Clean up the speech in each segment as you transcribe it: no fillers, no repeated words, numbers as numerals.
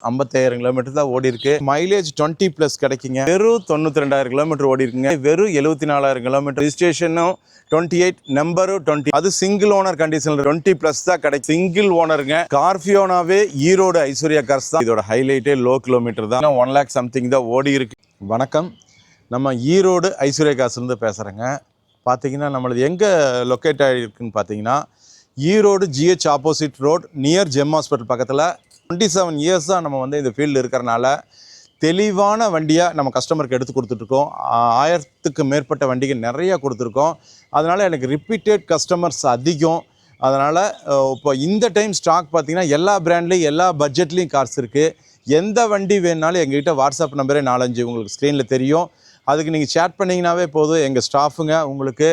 55,000 kilometre தான் ஓடி இருக்கு. மைலேஜ் 20+ கிடைக்குங்க. வெறும் 92,000 கிலோமீட்டர் ஓடி இருக்குங்க. வெறும் 74,000 கிலோமீட்டர். ரிஜிஸ்ட்ரேஷனும் 28, நம்பரும் 20. அது சிங்கிள் ஓனர் கண்டிஷன்ல 20+ தான் கிடைக்கும். சிங்கிள் ஓனருங்க. ஸ்கார்பியோனாவே ஈரோடு ஐஸ்வர்யா கார்ஸ் தான் இதோட ஹைலைட்டே. லோ கிலோமீட்டர் தான். 1 lakh சம்திங் தான் ஓடி இருக்கு. வணக்கம், நம்ம ஈரோடு ஐஸ்வர்யா கார்ஸ்லேருந்து பேசுகிறேங்க. பார்த்தீங்கன்னா நம்மளது எங்கே லொக்கேட் ஆகிருக்குன்னு பார்த்தீங்கன்னா Erode GH opposite road near GeM hospital பக்கத்தில். 27 இயர்ஸ் தான் நம்ம இந்த ஃபீல்டு இருக்கிறனால தெளிவான வண்டியாக நம்ம கஸ்டமருக்கு எடுத்து கொடுத்துட்ருக்கோம். 1000க்கு மேற்பட்ட வண்டிகள் நிறையா கொடுத்துருக்கோம். அதனால் எனக்கு ரிப்பீட்டட் கஸ்டமர்ஸ் அதிகம். அதனால் இப்போ இந்த டைம் ஸ்டாக் பார்த்திங்கன்னா எல்லா பிராண்ட்லேயும் எல்லா பட்ஜெட்லேயும் கார்ஸ் இருக்குது. எந்த வண்டி வேணுனாலும் எங்கள்கிட்ட வாட்ஸ்அப் நம்பரே 4-5 உங்களுக்கு ஸ்க்ரீனில் தெரியும். அதுக்கு நீங்கள் சேட் பண்ணிங்கனாவே போதும். எங்கள் ஸ்டாஃபுங்க உங்களுக்கு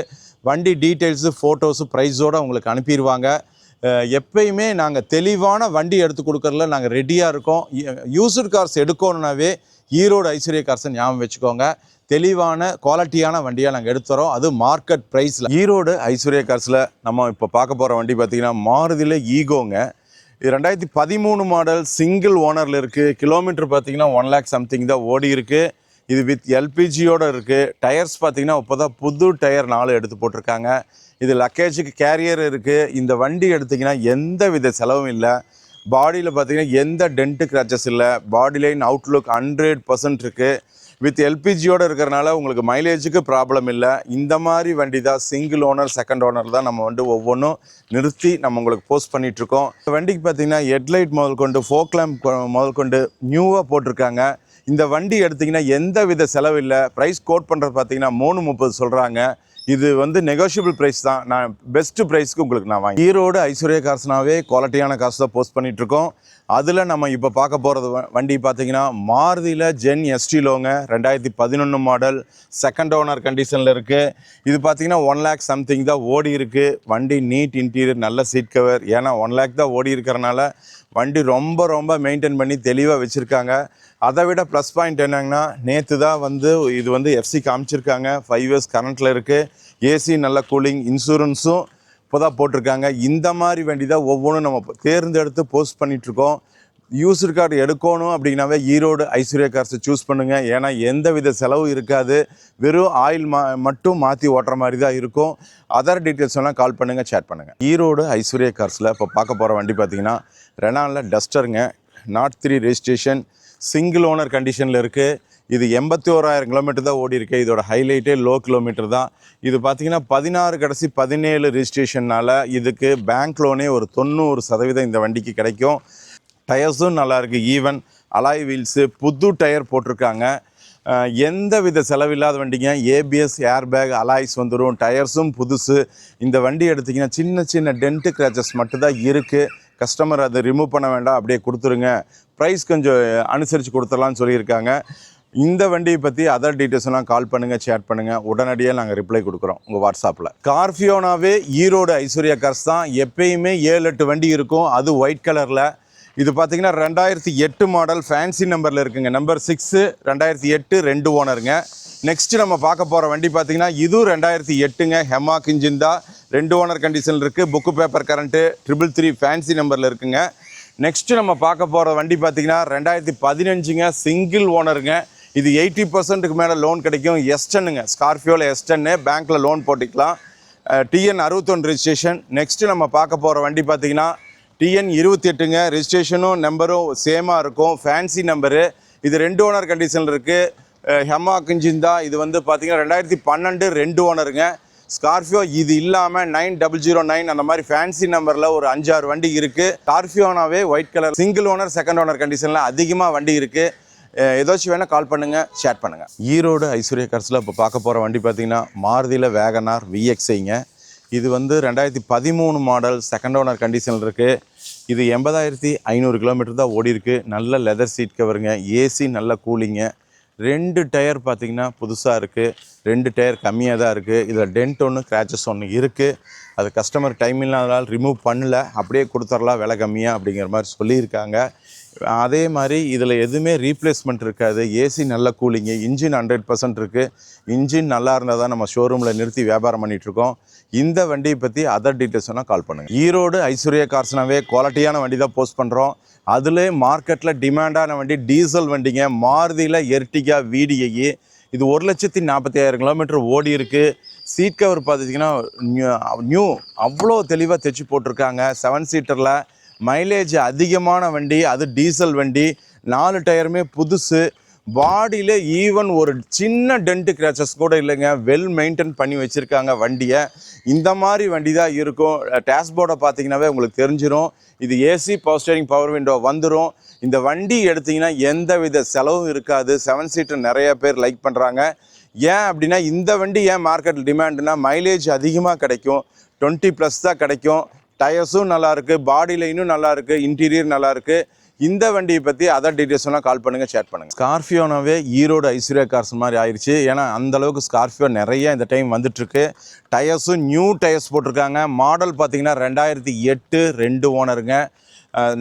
வண்டி டீட்டெயில்ஸு, ஃபோட்டோஸு, ப்ரைஸோடு உங்களுக்கு அனுப்பிடுவாங்க. எப்பயுமே நாங்கள் தெளிவான வண்டி எடுத்து கொடுக்குறதுல நாங்கள் ரெடியாக இருக்கோம். யூஸ்டு கார்ஸ் எடுக்கணுன்னாவே ஈரோடு ஐஸ்வர்யா கார்ஸை ஞாபகம் வச்சுக்கோங்க. தெளிவான குவாலிட்டியான வண்டியாக நாங்கள் எடுத்துறோம். அது மார்க்கெட் ப்ரைஸில். ஈரோடு ஐஸ்வர்யா கார்ஸில் நம்ம இப்போ பார்க்க போகிற வண்டி பார்த்திங்கன்னா மாருதியில் ஈகோங்க. இது 2013 மாடல், சிங்கிள் ஓனரில் இருக்குது. கிலோமீட்டர் பார்த்திங்கன்னா 1 lakh சம்திங் தான் ஓடி இருக்குது. இது வித் எல்பிஜியோடு இருக்குது. டயர்ஸ் பார்த்திங்கன்னா இப்போ தான் புது டயர் 4 எடுத்து போட்டிருக்காங்க. இது லக்கேஜுக்கு கேரியர் இருக்குது. இந்த வண்டி எடுத்திங்கன்னா எந்த வித செலவும் இல்லை. பாடியில் பார்த்திங்கன்னா எந்த டென்ட்டு கிராச்சஸ் இல்லை. பாடி லைன் அவுட்லுக் 100% இருக்குது. வித் எல்பிஜியோடு இருக்கிறனால உங்களுக்கு மைலேஜுக்கு ப்ராப்ளம் இல்லை. இந்த மாதிரி வண்டி தான் சிங்கிள் ஓனர், செகண்ட் ஓனர் தான் நம்ம ஒவ்வொன்றும் நிறுத்தி நம்ம உங்களுக்கு போஸ்ட் பண்ணிகிட்ருக்கோம். இந்த வண்டிக்கு பார்த்திங்கன்னா ஹெட்லைட் முதல் கொண்டு, ஃபோக் லேம்ப் முதல் கொண்டு நியூவாக போட்டிருக்காங்க. இந்த வண்டி எடுத்திங்கன்னா எந்த வித செலவு இல்லை. ப்ரைஸ் கோட் பண்ணுறது பார்த்திங்கன்னா 330 சொல்கிறாங்க. இது நெகோஷியபிள் ப்ரைஸ் தான். நான் பெஸ்ட்டு ப்ரைஸ்க்கு உங்களுக்கு நான் வாங்கி. ஈரோடு ஐஸ்வர்யா கார்ஸ்னாவே குவாலிட்டியான கார்ஸ் தான் போஸ்ட் பண்ணிகிட்ருக்கோம். அதில் நம்ம இப்போ பார்க்க போகிறது வண்டி பார்த்திங்கன்னா மாருதியில் ஜென் எஸ்டிலோங்க. 2011 மாடல், செகண்ட் ஓனர் கண்டிஷனில் இருக்குது. இது பார்த்திங்கன்னா 1 lakh சம்திங் தான் ஓடி இருக்குது. வண்டி நீட் இன்டீரியர், நல்ல சீட் கவர். ஏன்னா 1 lakh தான் ஓடி இருக்கிறனால வண்டி ரொம்ப மெயின்டைன் பண்ணி தெளிவாக வச்சுருக்காங்க. அதை விட ப்ளஸ் பாயிண்ட் என்னங்கன்னா, நேற்று தான் இது எஃப்சி காமிச்சிருக்காங்க. 5 years கரண்ட்டில் இருக்குது. ஏசி நல்ல கூலிங், இன்சூரன்ஸும் இப்போ தான் போட்டிருக்காங்க. இந்த மாதிரி வண்டி தான் ஒவ்வொன்றும் நம்ம தேர்ந்தெடுத்து போஸ்ட் பண்ணிகிட்ருக்கோம். யூஸ்டு கார் எடுக்கணும் அப்படின்னாவே ஈரோடு ஐஸ்வர்யா கார்ஸை சூஸ் பண்ணுங்கள். ஏன்னா எந்த வித செலவும் இருக்காது. வெறும் ஆயில் மட்டும் மாற்றி ஓட்டுற மாதிரி தான் இருக்கும். அதர் டீட்டெயில்ஸ் எல்லாம் கால் பண்ணுங்கள், சேட் பண்ணுங்கள். ஈரோடு ஐஸ்வர்யா கார்ஸில் இப்போ பார்க்க போகிற வண்டி பார்த்திங்கன்னா ரெனால்டில் டஸ்டருங்க. நாட் 3 ரெஜிஸ்ட்ரேஷன், சிங்கிள் ஓனர் கண்டிஷனில் இருக்குது. இது 81,000 கிலோமீட்டர் தான் ஓடி இருக்குது. இதோட ஹைலைட்டே லோ கிலோமீட்டர் தான். இது பார்த்திங்கன்னா 16 கடைசி 17 ரெஜிஸ்ட்ரேஷனால் இதுக்கு பேங்க் லோனே ஒரு 90% இந்த வண்டிக்கு கிடைக்கும். டயர்ஸும் நல்லாயிருக்கு. ஈவன் அலாய் வீல்ஸு, புது டயர் போட்டிருக்காங்க. எந்த வித செலவில்லாத வண்டிங்க. ஏபிஎஸ், ஏர்பேக், அலாய்ஸ் வந்துடும். டயர்ஸும் புதுசு. இந்த வண்டி எடுத்திங்கன்னா சின்ன டென்ட்டு கிராச்சஸ் மட்டும்தான் இருக்குது. கஸ்டமர் அதை ரிமூவ் பண்ண வேண்டாம், அப்படியே கொடுத்துருங்க. ப்ரைஸ் கொஞ்சம் அனுசரித்து கொடுத்துடலான்னு சொல்லியிருக்காங்க. இந்த வண்டியை பற்றி அதர் டீட்டெயில்ஸ் எல்லாம் கால் பண்ணுங்கள், சேட் பண்ணுங்கள். உடனடியாக நாங்கள் ரிப்ளை கொடுக்குறோம் உங்கள் வாட்ஸ்அப்பில். ஸ்கார்பியோனாவே ஈரோடு ஐஸ்வர்யா கார்ஸ் தான். எப்பயுமே 7-8 வண்டி இருக்கும். அது ஒயிட் கலரில். இது பார்த்திங்கன்னா 2008 மாடல், ஃபேன்சி நம்பரில் இருக்குங்க. நம்பர் 6, 2008, 2 ஓனருங்க. நெக்ஸ்ட்டு நம்ம பார்க்க போகிற வண்டி பார்த்திங்கன்னா இதுவும் 2008ங்க. ஹெமாக் இன்ஜின் தான். 2 ஓனர் கண்டிஷனில் இருக்குது. புக்கு பேப்பர் கரண்ட்டு, 333 ஃபேன்சி நம்பரில் இருக்குங்க. நெக்ஸ்ட்டு நம்ம பார்க்க போகிற வண்டி பார்த்திங்கன்னா 2015ங்க. சிங்கிள் ஓனருங்க. இது 80%க்கு மேலே லோன் கிடைக்கும். S10ங்க. ஸ்கார்பியோவில் S10, பேங்க்கில் லோன் போட்டிக்கலாம். TN 61 registration. நெக்ஸ்ட்டு நம்ம பார்க்க போகிற வண்டி பார்த்திங்கன்னா TN 28ங்க. ரெஜிஸ்ட்ரேஷனும் நம்பரும் சேமாக இருக்கும். Fancy number. இது 2 ஓனர் கண்டிஷனில் இருக்குது. ஹெமாக் இன்ஜின் தான். இது பார்த்திங்கன்னா 2012, 2 ஓனருங்க. ஸ்கார்பியோ இது இல்லாமல் 9009 அந்த மாதிரி ஃபேன்சி நம்பரில் ஒரு 5-6 வண்டி இருக்குது. ஸ்கார்பியோனாவே white colour, single owner, second owner கண்டிஷனில் அதிகமாக வண்டி இருக்குது. ஏதாச்சும் வேணால் கால் பண்ணுங்கள், ஷேர் பண்ணுங்கள். ஈரோடு ஐஸ்வர்யா கார்ஸில் இப்போ பார்க்க போகிற வண்டி பார்த்திங்கன்னா மாருதியில் வேகனார் VXIங்க. இது 2013 மாடல், செகண்ட் ஓனர் கண்டிஷனில் இருக்குது. இது 80,500 கிலோமீட்டர் தான் ஓடி இருக்குது. நல்ல லெதர் சீட் கவருங்க. ஏசி நல்ல கூலிங்க. 2 டயர் பார்த்திங்கன்னா புதுசாக இருக்குது. 2 டயர் கம்மியாக தான் இருக்குது. இதில் டென்ட் ஒன்று, கிராச்சஸ் ஒன்று இருக்குது. அது கஸ்டமர் டைம் இல்லாததால் ரிமூவ் பண்ணல, அப்படியே கொடுத்துடலாம் விலை கம்மியாக அப்படிங்கிற மாதிரி சொல்லியிருக்காங்க. அதே மாதிரி இதில் எதுவுமே ரீப்ளேஸ்மெண்ட் இருக்காது. ஏசி நல்ல கூலிங்கு, இன்ஜின் 100% இருக்குது. இன்ஜின் நல்லா இருந்தால் தான் நம்ம ஷோரூமில் நிறுத்தி வியாபாரம் பண்ணிகிட்ருக்கோம். இந்த வண்டியை பற்றி அதர் டீட்டெயில்ஸ் வேணால் கால் பண்ணுங்கள். ஈரோடு ஐஸ்வர்யா கார்ஸ்னாவே குவாலிட்டியான வண்டி தான் போஸ்ட் பண்ணுறோம். அதில் மார்க்கெட்டில் டிமாண்டான வண்டி டீசல் வண்டிங்க. மாருதியில் எர்டிகா VDI. இது 1,40,000 கிலோமீட்டர் ஓடி இருக்குது. சீட் கவர் பார்த்துட்டிங்கன்னா நியூ அவ்வளோ தெளிவாக தைச்சி போட்டிருக்காங்க. 7 சீட்டரில் மைலேஜ் அதிகமான வண்டி, அது டீசல் வண்டி. 4 டயருமே புதுசு. பாடியில் ஈவன் ஒரு சின்ன டென்ட் கிராச்சஸ் கூட இல்லைங்க. வெல் மெயின்டைன் பண்ணி வச்சுருக்காங்க வண்டியை. இந்த மாதிரி வண்டி தான் இருக்கும். டேஷ்போர்டை பார்த்தீங்கன்னாவே உங்களுக்கு தெரிஞ்சிடும். இது AC, power steering, power window வந்துடும். இந்த வண்டி எடுத்திங்கன்னா எந்த வித செலவும் இருக்காது. 7 சீட்டர் நிறைய பேர் லைக் பண்ணுறாங்க. ஏன் அப்படின்னா இந்த வண்டி ஏன் மார்க்கெட்டில் டிமாண்டுனா மைலேஜ் அதிகமாக கிடைக்கும். 20+ தான் கிடைக்கும். டயர்ஸும் நல்லாயிருக்கு, பாடி லைனும் நல்லாயிருக்கு, இன்டீரியர் நல்லாயிருக்கு. இந்த வண்டியை பற்றி அதர் டீட்டெயில்ஸ்லாம் கால் பண்ணுங்கள், சேட் பண்ணுங்கள். ஸ்கார்பியோனாவே ஈரோடு ஐஸ்வர்யா கார்ஸ் மாதிரி ஆயிடுச்சு. ஏன்னா அந்தளவுக்கு ஸ்கார்பியோ நிறைய இந்த டைம் வந்துட்டுருக்கு. டயர்ஸும் நியூ டயர்ஸ் போட்டிருக்காங்க. மாடல் பார்த்திங்கன்னா 2008, 2 ஓனருங்க.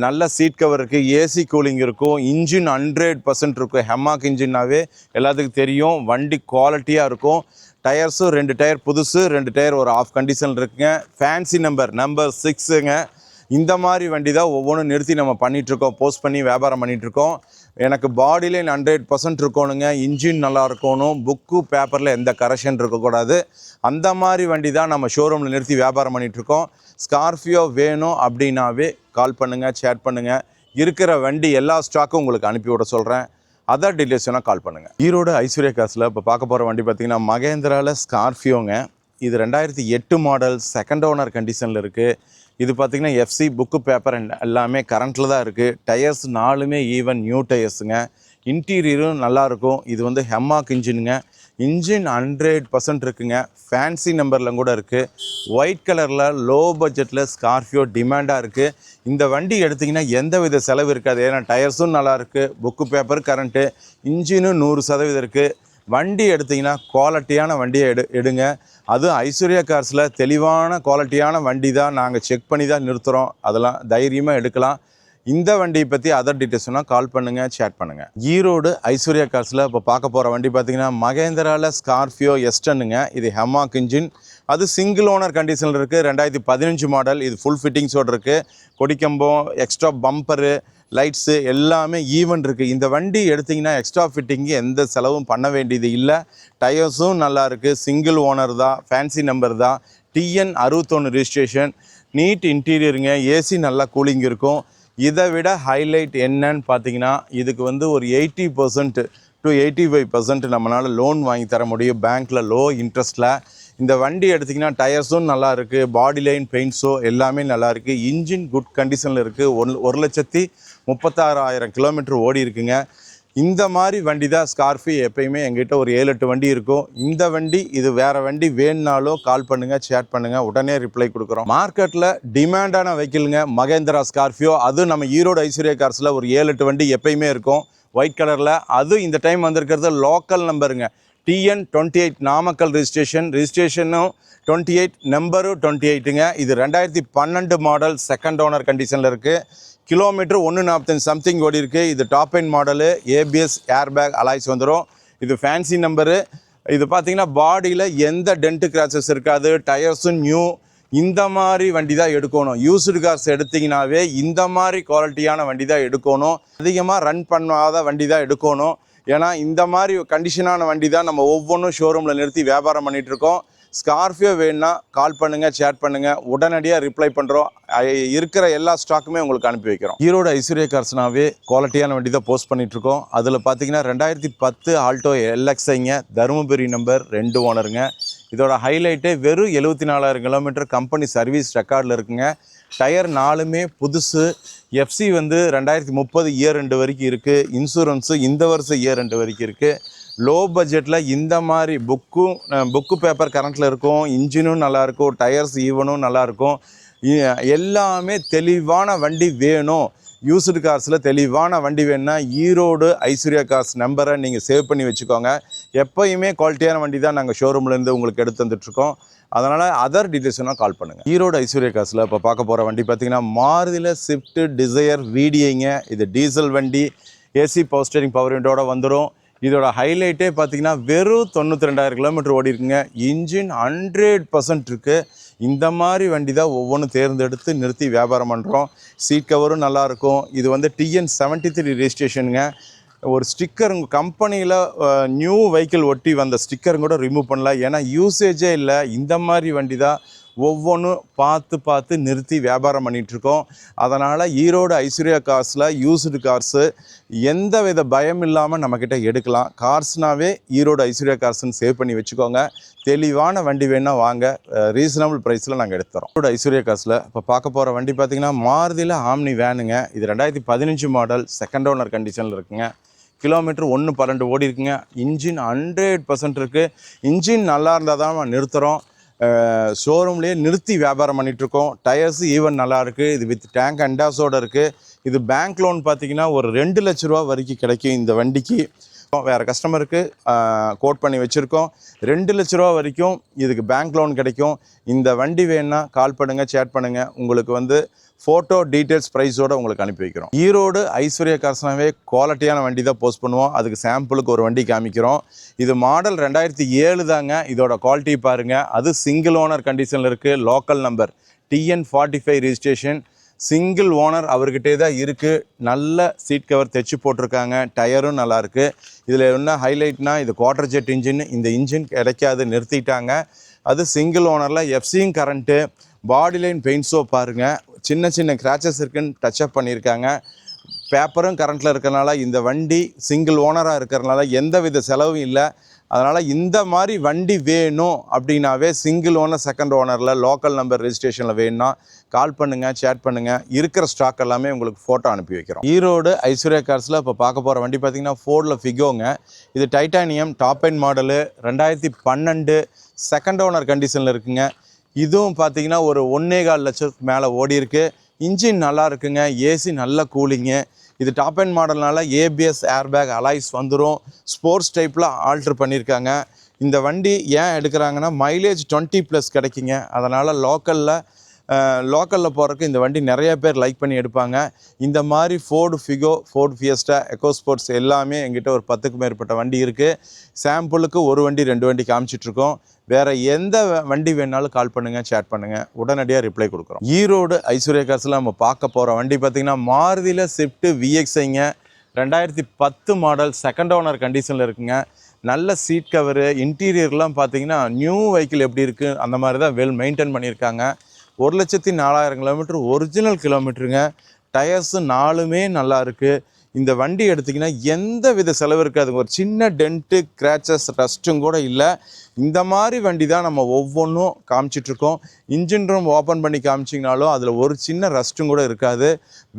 நல்ல சீட் கவர் இருக்குது, ஏசி கூலிங் இருக்கும், இன்ஜின் 100% இருக்கும். ஹெமாக் இன்ஜின்னாவே எல்லாத்துக்கும் தெரியும். வண்டி குவாலிட்டியாக இருக்கும். டயர்ஸும் 2 டயர் புதுசு, 2 டயர் ஒரு ஆஃப் கண்டிஷன் இருக்குங்க. ஃபேன்சி நம்பர் 6ங்க. இந்த மாதிரி வண்டி தான் ஒவ்வொன்றும் நிறுத்தி நம்ம பண்ணிகிட்ருக்கோம், போஸ்ட் பண்ணி வியாபாரம் பண்ணிகிட்ருக்கோம். எனக்கு பாடியிலே 100% இருக்கணுங்க. இன்ஜின் நல்லா இருக்கணும். புக்கு பேப்பரில் எந்த கரெக்ஷன் இருக்கக்கூடாது. அந்த மாதிரி வண்டி தான் நம்ம ஷோரூமில் நிறுத்தி வியாபாரம் பண்ணிகிட்ருக்கோம். ஸ்கார்பியோ வேணும் அப்படின்னாவே கால் பண்ணுங்கள், சேட் பண்ணுங்கள். இருக்கிற வண்டி எல்லா ஸ்டாக்கும் உங்களுக்கு அனுப்பிவிட சொல்கிறேன். அதர் டீட்டெயில்ஸ் வேணால் கால் பண்ணுங்கள். ஈரோடு ஐஸ்வர்யா கார்ஸில் இப்போ பார்க்க போகிற வண்டி பார்த்திங்கன்னா மகேந்திராவில் ஸ்கார்பியோங்க. இது 2008 மாடல், செகண்ட் ஓனர் கண்டிஷனில் இருக்குது. இது பார்த்திங்கன்னா FC புக்கு பேப்பர் எல்லாமே கரண்ட்டில் தான் இருக்குது. டயர்ஸ் 4மே ஈவன் நியூ டயர்ஸுங்க. இன்டீரியரும் நல்லாயிருக்கும். இது வந்து ஹெமாக் இன்ஜினுங்க. இன்ஜின் 100% இருக்குங்க. ஃபேன்சி நம்பரில் கூட இருக்குது. ஒயிட் கலரில் லோ பட்ஜெட்டில் ஸ்கார்பியோ டிமாண்டாக இருக்குது. இந்த வண்டி எடுத்திங்கன்னா எந்த வித செலவு இருக்காது. ஏன்னா டயர்ஸும் நல்லாயிருக்கு, புக்கு பேப்பர் கரண்ட்டு, இன்ஜினும் 100% இருக்குது. வண்டி எடுத்திங்கன்னா குவாலிட்டியான வண்டியை எடுங்க. அதுவும் ஐஸ்வர்யா கார்ஸில் தெளிவான குவாலிட்டியான வண்டி தான் நாங்கள் செக் பண்ணி தான் நிறுத்துகிறோம். அதெல்லாம் தைரியமாக எடுக்கலாம். இந்த வண்டியை பற்றி அதர் டீட்டெயில்ஸ்னால் கால் பண்ணுங்கள், சேட் பண்ணுங்கள். ஈரோடு ஐஸ்வர்யா கார்ஸில் இப்போ பார்க்க போகிற வண்டி பார்த்திங்கன்னா மகேந்திராவில் ஸ்கார்பியோ S10ங்க. இது ஹெமாக் இன்ஜின். அது சிங்கிள் ஓனர் கண்டிஷனில் இருக்குது. 2015 மாடல். இது ஃபுல் ஃபிட்டிங்ஸோடு இருக்குது. கொடிக்கம்பம், எக்ஸ்ட்ரா பம்பரு, லைட்ஸு எல்லாமே ஈவன் இருக்குது. இந்த வண்டி எடுத்திங்கன்னா எக்ஸ்ட்ரா ஃபிட்டிங்கு எந்த செலவும் பண்ண வேண்டியது இல்லை. டயர்ஸும் நல்லாயிருக்கு. சிங்கிள் ஓனர் தான், ஃபேன்சி நம்பர் தான், TN 61 ரிஜிஸ்ட்ரேஷன், நீட் இன்டீரியருங்க. ஏசி நல்லா கூலிங் இருக்கும். இதை விட ஹைலைட் என்னன்னு பார்த்தீங்கன்னா இதுக்கு வந்து ஒரு 80% to 85% நம்மளால் லோன் வாங்கி தர முடியும் பேங்க்கில், லோ இன்ட்ரெஸ்ட்டில். இந்த வண்டி எடுத்திங்கன்னா டயர்ஸும் நல்லா இருக்குது, பாடி லைன் பெயிண்ட்ஸோ எல்லாமே நல்லா இருக்குது. இன்ஜின் குட் கண்டிஷனில் இருக்குது. 1,36,000 கிலோமீட்டர் ஓடி இருக்குங்க. இந்த மாதிரி வண்டி தான் ஸ்கார்பியோ. எப்பயுமே எங்கிட்ட ஒரு 7-8 வண்டி இருக்கும். இந்த வண்டி இது வேறு வண்டி வேணுனாலும் கால் பண்ணுங்கள், சேட் பண்ணுங்கள், உடனே ரிப்ளை கொடுக்குறோம். மார்க்கெட்டில் டிமாண்டான வெஹிக்கிளுங்க மகேந்திரா ஸ்கார்பியோ. அதுவும் நம்ம ஈரோடு ஐஸ்வர்யா கார்ஸில் ஒரு 7-8 வண்டி எப்பயுமே இருக்கும் ஒயிட் கலரில். அதுவும் இந்த டைம் வந்திருக்கிறது லோக்கல் நம்பருங்க. TN 28 நாமக்கல் ரிஜிஸ்ட்ரேஷனும் 28, நம்பரும் 28ங்க. இது 2012 மாடல், செகண்ட் ஓனர் கண்டிஷனில் இருக்குது. கிலோமீட்டர் 145 சம்திங் ஓடி இருக்குது. இது top end model. ABS airbag alloys வந்துடும். இது ஃபேன்சி நம்பரு. இது பார்த்திங்கன்னா பாடியில் எந்த டென்ட்டு கிராச்சஸ் இருக்காது. டயர்ஸும் நியூ. இந்த மாதிரி வண்டி தான் எடுக்கணும். யூஸ்டு கார்ஸ் எடுத்திங்கனாவே இந்த மாதிரி குவாலிட்டியான வண்டி தான் எடுக்கணும். அதிகமாக ரன் பண்ணாத வண்டி தான் எடுக்கணும். ஏன்னா இந்த மாதிரி கண்டிஷனான வண்டி தான் நம்ம ஒவ்வொன்றும் ஷோரூமில் நிறுத்தி வியாபாரம் பண்ணிகிட்ருக்கோம். ஸ்கார்பியோ வேணுன்னா கால் பண்ணுங்கள், சேட் பண்ணுங்கள், உடனடியாக ரிப்ளை பண்ணுறோம். இருக்கிற எல்லா ஸ்டாக்குமே உங்களுக்கு அனுப்பி வைக்கிறோம். ஈரோடு ஐஸ்வர்யா கார்ஸ்னாவே குவாலிட்டியான வண்டி தான் போஸ்ட் பண்ணிகிட்ருக்கோம். அதில் பார்த்தீங்கன்னா 2010 ஆல்டோ LXIங்க. தருமபுரி நம்பர், 2 ஓனருங்க. இதோட ஹைலைட்டே வெறும் 74,000 கிலோமீட்டர் கம்பெனி சர்வீஸ் ரெக்கார்டில் இருக்குங்க. டயர் 4மே புதுசு. FC வந்து 2030 இயர் 2 வரைக்கும் இருக்குது. இன்சூரன்ஸு இந்த வருஷம் இயர் 2 வரைக்கும் இருக்குது. லோ பட்ஜெட்டில் இந்த மாதிரி புக்கு பேப்பர் கரண்ட்டில் இருக்கும். இன்ஜினும் நல்லாயிருக்கும், டயர்ஸ் ஈவனும் நல்லாயிருக்கும். எல்லாமே தெளிவான வண்டி வேணும். யூஸ்டு கார்ஸில் தெளிவான வண்டி வேணுன்னா ஈரோடு ஐஸ்வர்யா கார்ஸ் நம்பரை நீங்கள் சேவ் பண்ணி வச்சுக்கோங்க. எப்போயுமே குவாலிட்டியான வண்டி தான் நாங்கள் ஷோரூம்லேருந்து உங்களுக்கு எடுத்து வந்துட்டுருக்கோம். அதனால் அதர் டீட்டெயில்ஸ்னால் கால் பண்ணுங்கள். ஈரோடு ஐஸ்வர்யா கார்ஸில் இப்போ பார்க்க போகிற வண்டி பார்த்திங்கன்னா மாருதியில் ஸ்விஃப்ட் டிசையர் VDIங்க. இது டீசல் வண்டி, ஏசி பவர் ஸ்டீரிங் பவர் விண்டோட வந்துடும். இதோட ஹைலைட்டே பார்த்தீங்கன்னா வெறும் 92,000 கிலோமீட்டர் ஓடி இருக்குங்க. இன்ஜின் 100% இருக்குது. இந்த மாதிரி வண்டி தான் ஒவ்வொன்றும் தேர்ந்தெடுத்து நிறுத்தி வியாபாரம் பண்ணுறோம். சீட் கவரும் நல்லாயிருக்கும். இது வந்து TN73 ரெஜிஸ்ட்ரேஷனுங்க. ஒரு ஸ்டிக்கர் உங்கள் கம்பெனியில் நியூ வெஹிக்கிள் ஒட்டி வந்த ஸ்டிக்கரும் கூட ரிமூவ் பண்ணல. ஏன்னா யூசேஜே இல்லை. இந்த மாதிரி வண்டி தான் ஒவ்வொன்றும் பார்த்து நிறுத்தி வியாபாரம் பண்ணிகிட்ருக்கோம். அதனால் ஈரோடு ஐஸ்வர்யா கார்ஸில் யூஸ்டு கார்ஸு எந்த வித பயம் இல்லாமல் நம்மக்கிட்ட எடுக்கலாம். கார்ஸ்னாவே ஈரோடு ஐஸ்வர்யா கார்ஸ்ன்னு சேவ் பண்ணி வச்சுக்கோங்க. தெளிவான வண்டி வேணால் வாங்க, ரீசனபிள் ப்ரைஸில் நாங்கள் எடுத்துறோம். ஈரோடு ஐஸ்வர்யா கார்ஸில் இப்போ பார்க்க போகிற வண்டி பார்த்திங்கன்னா மாருதியில் ஆம்னி வேனுங்க. இது 2015 மாடல், செகண்ட் ஓனர் கண்டிஷனில் இருக்குங்க. கிலோமீட்டர் 112 ஓடி இருக்குங்க. இன்ஜின் 100% இருக்குது. இன்ஜின் நல்லா இருந்தால் தான் நிறுத்துகிறோம். ஷோரூம்லேயே நிறுத்தி வியாபாரம் பண்ணிகிட்ருக்கோம். டயர்ஸு ஈவன் நல்லாயிருக்கு. இது வித் டேங்க் அண்டாஸோடு இருக்குது. இது பேங்க் லோன் பார்த்திங்கன்னா ஒரு 2 லட்ச ரூபா வரைக்கும் கிடைக்கும் இந்த வண்டிக்கு. வேறு கஸ்டமருக்கு கோட் பண்ணி வச்சுருக்கோம். 2 லட்ச ரூபா வரைக்கும் இதுக்கு பேங்க் லோன் கிடைக்கும். இந்த வண்டி வேணுன்னா கால் பண்ணுங்கள், சேட் பண்ணுங்கள். உங்களுக்கு வந்து ஃபோட்டோ டீட்டெயில்ஸ் ப்ரைஸோடு உங்களுக்கு அனுப்பி வைக்கிறோம். ஈரோடு ஐஸ்வர்யா கார்ஸ்னாவே குவாலிட்டியான வண்டி தான் போஸ்ட் பண்ணுவோம். அதுக்கு சாம்பிளுக்கு ஒரு வண்டி காமிக்கிறோம். இது மாடல் 2007 தாங்க. இதோட குவாலிட்டி பாருங்கள். அது சிங்கிள் ஓனர் கண்டிஷனில் இருக்குது. Local number TN45 registration. Single owner அவர்கிட்டே தான் இருக்குது. நல்ல சீட் கவர் தைச்சி போட்டிருக்காங்க. டயரும் நல்லாயிருக்கு. இதில் என்ன ஹைலைட்னால் இது குவார்டர் ஜெட் இன்ஜின். இந்த இன்ஜின் கிடைக்காது, நிறுத்திட்டாங்க. அது சிங்கிள் ஓனரில் எஃப்சியும் கரண்ட்டு. பாடி லைன் பெயிண்ட்ஸோ பாருங்கள். சின்ன கிராச்சஸ் இருக்குன்னு டச்சப் பண்ணியிருக்காங்க. பேப்பரும் கரண்ட்டில் இருக்கிறனால இந்த வண்டி சிங்கிள் ஓனராக இருக்கிறனால எந்த வித செலவும் இல்லை. அதனால் இந்த மாதிரி வண்டி வேணும் அப்படின்னாவே சிங்கிள் ஓனர் செகண்ட் ஓனரில் லோக்கல் நம்பர் ரெஜிஸ்ட்ரேஷனில் வேணும்னா கால் பண்ணுங்கள், சேட் பண்ணுங்கள். இருக்கிற ஸ்டாக் எல்லாமே உங்களுக்கு ஃபோட்டோ அனுப்பி வைக்கிறோம். ஈரோடு ஐஸ்வர்யா கார்ஸில் இப்போ பார்க்க போகிற வண்டி பார்த்திங்கன்னா ஃபோர்டில் ஃபிகோங்க. இது titanium top end model, 2012 second owner கண்டிஷனில் இருக்குங்க. இதுவும் பார்த்திங்கன்னா ஒரு 1.25 லட்சத்துக்கு மேலே ஓடி இருக்குது. இன்ஜின் நல்லா இருக்குங்க. ஏசி நல்ல கூலிங்கு. இது டாப் எண்ட் மாடல்னால ABS ஏர்பேக் அலாய்ஸ் வந்துடும். ஸ்போர்ட்ஸ் டைப்பில் ஆல்ட்ரு பண்ணியிருக்காங்க. இந்த வண்டி ஏன் எடுக்கிறாங்கன்னா மைலேஜ் 20+ கிடைக்குங்க. அதனால் லோக்கலில் போகிறதுக்கு இந்த வண்டி நிறைய பேர் லைக் பண்ணி எடுப்பாங்க. இந்த மாதிரி Ford Figo, Ford Fiesta, echo sports எல்லாமே எங்கிட்ட ஒரு 10க்கும் மேற்பட்ட வண்டி இருக்குது. சாம்பிளுக்கு ஒரு வண்டி 2 வண்டி காமிச்சிட்ருக்கோம். வேறு எந்த வண்டி வேணாலும் கால் பண்ணுங்கள், சேட் பண்ணுங்கள். உடனடியாக ரிப்ளை கொடுக்குறோம். ஈரோடு ஐஸ்வர்யா கார்ஸில் நம்ம பார்க்க போகிற வண்டி பார்த்திங்கன்னா மாருதியில் ஸ்விஃப்ட் VXIங்க. 2010 மாடல், செகண்ட் ஓனர் கண்டிஷனில் இருக்குங்க. நல்ல சீட் கவரு, இன்டீரியர்லாம் பார்த்திங்கன்னா நியூ வெஹிக்கிள் எப்படி இருக்குது அந்த மாதிரி தான் வெல் மெயின்டைன் பண்ணியிருக்காங்க. 1,04,000 கிலோமீட்டர் ஒரிஜினல் கிலோமீட்டருங்க. டயர்ஸு 4மே நல்லா இருக்குது. இந்த வண்டி எடுத்திங்கன்னா எந்த வித செலவு இருக்காது. ஒரு சின்ன டென்ட்டு, கிராச்சஸ், ரஸ்ட்டும் கூட இல்லை. இந்த மாதிரி வண்டி தான் நம்ம ஒவ்வொன்றும் காமிச்சிட்ருக்கோம். இன்ஜின் ரூம் ஓப்பன் பண்ணி காமிச்சிங்கனாலும் அதில் ஒரு சின்ன ரஸ்ட்டும் கூட இருக்காது.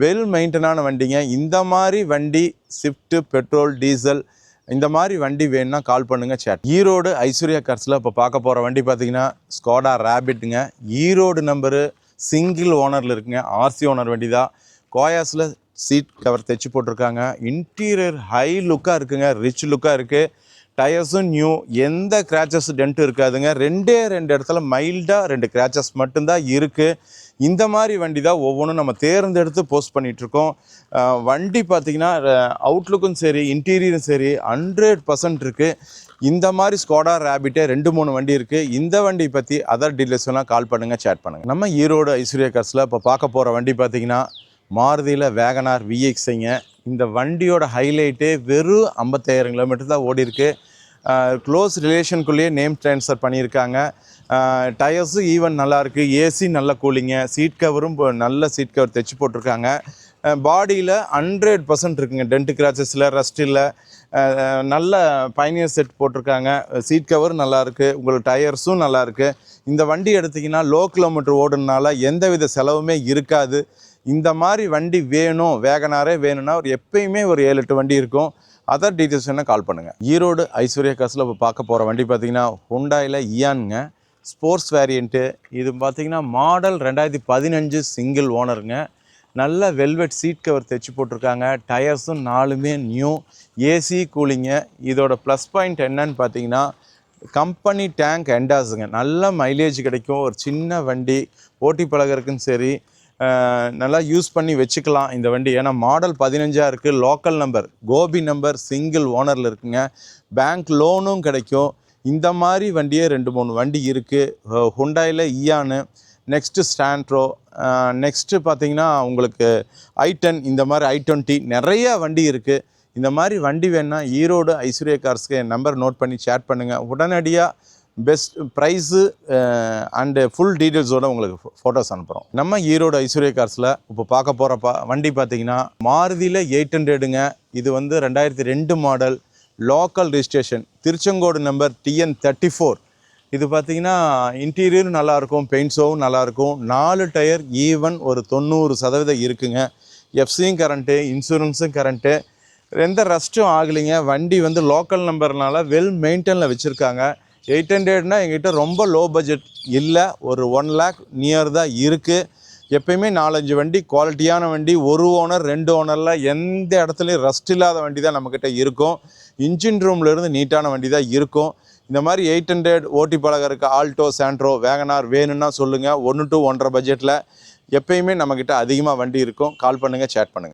வெல் மெயின்டெனான வண்டிங்க. இந்த மாதிரி வண்டி ஸ்விஃப்ட்டு, பெட்ரோல், டீசல் இந்த மாதிரி வண்டி வேணும்னா கால் பண்ணுங்கள், சேட். ஈரோடு ஐஸ்வர்யா கார்ஸில் இப்போ பார்க்க போகிற வண்டி பார்த்திங்கன்னா ஸ்கோடா ரேபிட்டுங்க. ஈரோடு நம்பரு, சிங்கிள் ஓனரில் இருக்குங்க. RC ஓனர் வண்டி தான். கோயாஸில் சீட் கவர் தைச்சி போட்டிருக்காங்க. இன்டீரியர் ஹை லுக்காக இருக்குங்க, ரிச் லுக்காக இருக்குது. டயர்ஸும் நியூ, எந்த கிராச்சஸ் டென்ட்டும் இருக்காதுங்க. 2 இடத்துல மைல்டாக 2 கிராச்சஸ் மட்டும்தான் இருக்குது. இந்த மாதிரி வண்டி தான் ஒவ்வொன்றும் நம்ம தேர்ந்தெடுத்து போஸ்ட் பண்ணிகிட்ருக்கோம். வண்டி பார்த்திங்கன்னா அவுட்லுக்கும் சரி, இன்டீரியரும் சரி 100% இருக்குது. இந்த மாதிரி ஸ்கோடா ரேபிட்டே 2-3 வண்டி இருக்குது. இந்த வண்டி பற்றி அதர் டீலர்ஸ் வேணால் கால் பண்ணுங்கள், சேட் பண்ணுங்கள். நம்ம ஈரோடு ஐஸ்வர்யா கார்ஸில் இப்போ பார்க்க போகிற வண்டி பார்த்திங்கன்னா மாருதியில் வேகனார் VXIங்க. இந்த வண்டியோட ஹைலைட்டே வெறும் 55,000 கிலோமீட்டர் தான் ஓடி இருக்குது. க்ளோஸ் ரிலேஷனுக்குள்ளேயே நேம் ட்ரான்ஸ்ஃபர் பண்ணியிருக்காங்க. டயர்ஸு ஈவன் நல்லாயிருக்கு. ஏசி நல்ல கூலிங்க. சீட் கவரும் நல்ல சீட் கவர் தைச்சி போட்டிருக்காங்க. பாடியில் 100% இருக்குங்க. டென்ட் கிராச்சஸில் ரஸ்ட் இல்லை. நல்ல பைனியர் செட் போட்டிருக்காங்க. சீட் கவர் நல்லாயிருக்கு. உங்களுக்கு டயர்ஸும் நல்லாயிருக்கு. இந்த வண்டி எடுத்திங்கன்னா லோ கிலோமீட்டர் ஓடுனால எந்த வித செலவுமே இருக்காது. இந்த மாதிரி வண்டி வேணும், வேகனாரே வேணும்னா எப்பயுமே ஒரு 7-8 வண்டி இருக்கும். அதர் டீட்டெயில்ஸ் வேணால் கால் பண்ணுங்கள். ஈரோடு ஐஸ்வர்யா கார்ஸில் இப்போ பார்க்க போகிற வண்டி பார்த்திங்கன்னா ஹுண்டாயில் இயானுங்க. Sports variant. இது பார்த்திங்கன்னா மாடல் 2015 சிங்கிள் ஓனருங்க. நல்ல வெல்வெட் சீட் கவர் தைச்சி போட்டிருக்காங்க. டயர்ஸும் 4மே நியூ. AC cooling. இதோட ப்ளஸ் பாயிண்ட் என்னன்னு பார்த்தீங்கன்னா கம்பெனி டேங்க் எண்டாஸுங்க. நல்ல மைலேஜ் கிடைக்கும். ஒரு சின்ன வண்டி ஓட்டி பழகிறதுக்கும் சரி நல்லா யூஸ் பண்ணி வச்சுக்கலாம் இந்த வண்டி. ஏன்னா மாடல் 15 இருக்குது. Local number, Gobi number, single ஓனரில் இருக்குங்க. பேங்க் லோனும் கிடைக்கும். இந்த மாதிரி வண்டியே 2-3 வண்டி இருக்குது. ஹுண்டாயில் இயானு, நெக்ஸ்ட்டு ஸ்டாண்ட்ரோ, நெக்ஸ்ட்டு பார்த்தீங்கன்னா உங்களுக்கு i10, இந்த மாதிரி i20 நிறையா வண்டி இருக்குது. இந்த மாதிரி வண்டி வேணுன்னா ஈரோடு ஐஸ்வர்யா கார்ஸ்க்கு என் நம்பர் நோட் பண்ணி சேட் பண்ணுங்கள். உடனடியாக பெஸ்ட் ப்ரைஸு அண்டு ஃபுல் டீட்டெயில்ஸோடு உங்களுக்கு ஃபோட்டோஸ் அனுப்புகிறோம். நம்ம ஈரோடு ஐஸ்வர்யா கார்ஸில் இப்போ பார்க்க போகிறப்ப வண்டி பார்த்திங்கன்னா மாருதியில் 800ங்க. இது வந்து 2002 model, local registration, Tiruchengode number TN34. இது பார்த்திங்கன்னா இன்டீரியரும் நல்லாயிருக்கும், பெயிண்ட்ஸோவும் நல்லாயிருக்கும். 4 டயர் ஈவன் ஒரு 90% இருக்குங்க. எஃப்சியும் கரண்ட்டு, இன்சூரன்ஸும் கரண்ட்டு, எந்த ரஸ்ட்டும் ஆகலைங்க. வண்டி வந்து லோக்கல் நம்பர்னால வெல் மெயின்டெனில் வச்சுருக்காங்க. 800னா எங்கிட்ட ரொம்ப லோ பட்ஜெட் இல்லை, ஒரு 1 lakh நியர் தான் இருக்குது. எப்பயுமே 4-5 வண்டி குவாலிட்டியான வண்டி, ஒரு ஓனர் 2 ஓனரில் எந்த இடத்துலையும் ரஸ்ட் இல்லாத வண்டி தான் நம்மக்கிட்ட இருக்கும். இன்ஜின் ரூம்லேருந்து நீட்டான வண்டி தான் இருக்கும். இந்த மாதிரி 800 ஓட்டி பழகிறதுக்கு ஆல்டோ, சாண்ட்ரோ, வேகனார் வேணும்னா சொல்லுங்கள். 1 to 1.5 பட்ஜெட்டில் எப்பயுமே நம்மக்கிட்ட அதிகமாக வண்டி இருக்கும். கால் பண்ணுங்கள், சேட் பண்ணுங்கள்.